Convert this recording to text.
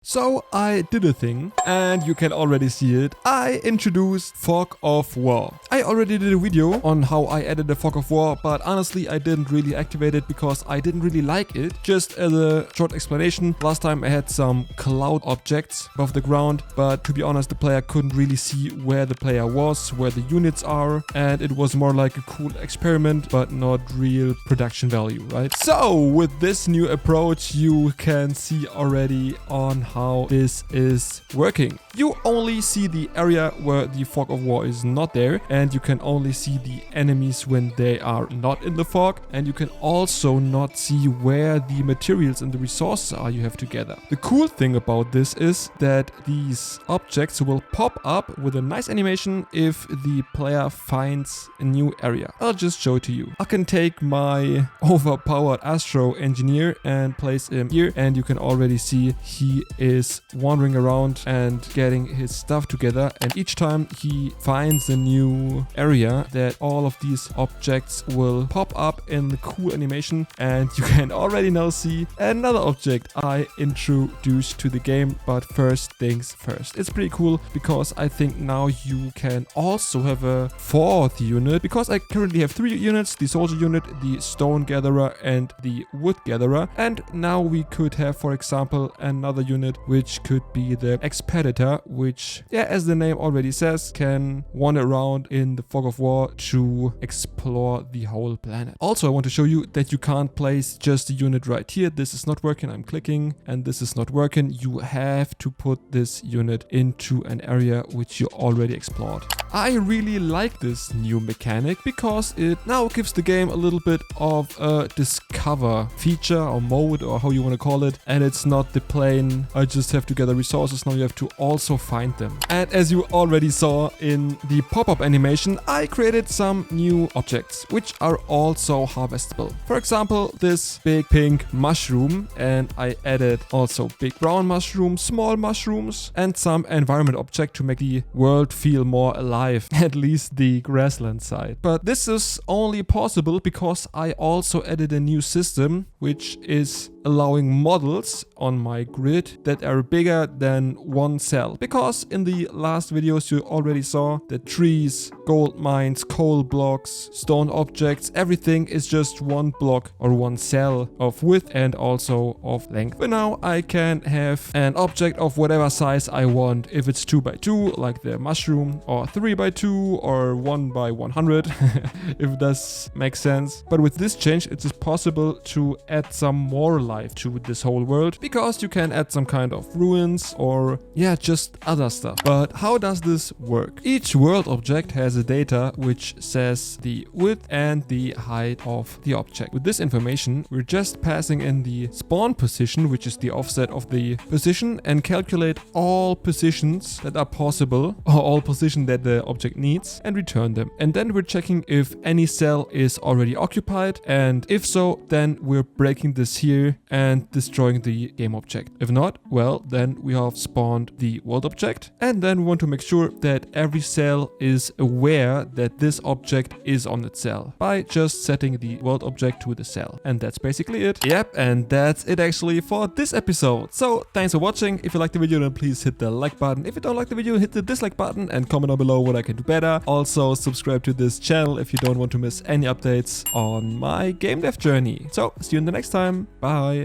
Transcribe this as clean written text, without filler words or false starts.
So I did a thing, and you can already see it. I introduced Fog of War. I already did a video on how I added the Fog of War, but honestly I didn't really activate it because I didn't really like it. Just as a short explanation, last time I had some cloud objects above the ground, but to be honest the player couldn't really see where the player was, where the units are, and it was more like a cool experiment but not real production value, right? So with this new approach you can see already on how this is working. You only see the area where the Fog of War is not there, and you can only see the enemies when they are not in the fog, and you can also not see where the materials and the resources are you have to gather. The cool thing about this is that these objects will pop up with a nice animation if the player finds a new area. I'll just show it to you. I can take my overpowered Astro engineer and place him here, and you can already see he is wandering around and getting his stuff together, and each time he finds a new area that all of these objects will pop up in the cool animation, and you can already now see another object I introduced to the game. But first things first, it's pretty cool because I think now you can also have a fourth unit, because I currently have 3 units: the soldier unit, the stone gatherer and the wood gatherer, and now we could have, for example, another unit which could be the expeditor, which, yeah, as the name already says, can wander around in the Fog of War to explore the whole planet. Also, I want to show you that you can't place just a unit right here. This is not working. I'm clicking and this is not working. You have to put this unit into an area which you already explored. I really like this new mechanic because it now gives the game a little bit of a discover feature or mode, or how you want to call it, and it's not the plain I just have to gather resources. Now you have to also find them. And as you already saw in the pop-up animation, I created some new objects which are also harvestable. For example, this big pink mushroom, and I added also big brown mushrooms, small mushrooms, and some environment object to make the world feel more alive, at least the grassland side. But this is only possible because I also added a new system which is allowing models on my grid that are bigger than one cell. Because in the last videos you already saw that trees, gold mines, coal blocks, stone objects, everything is just one block or one cell of width and also of length. But now I can have an object of whatever size I want. If it's 2x2 like the mushroom, or 3x2 or 1x100 if this makes sense. But with this change it is possible to add some more life to this whole world, because you can add some kind of ruins or, yeah, just other stuff. But how does this work? Each world object has a data which says the width and the height of the object. With this information we're just passing in the spawn position, which is the offset of the position, and calculate all positions that are possible, or all positions that the object needs, and return them. And then we're checking if any cell is already occupied, and if so, then we're breaking this here and destroying the game object. If not, well, then we have spawned the world object, and then we want to make sure that every cell is aware that this object is on its cell by just setting the world object to the cell. And that's basically it. Yep, and that's it actually for this episode. So thanks for watching. If you liked the video, then please hit the like button. If you don't like the video, hit the dislike button and comment down below what I can do better. Also subscribe to this channel if you don't want to miss any updates on my game dev journey. So see you in the next time. Bye.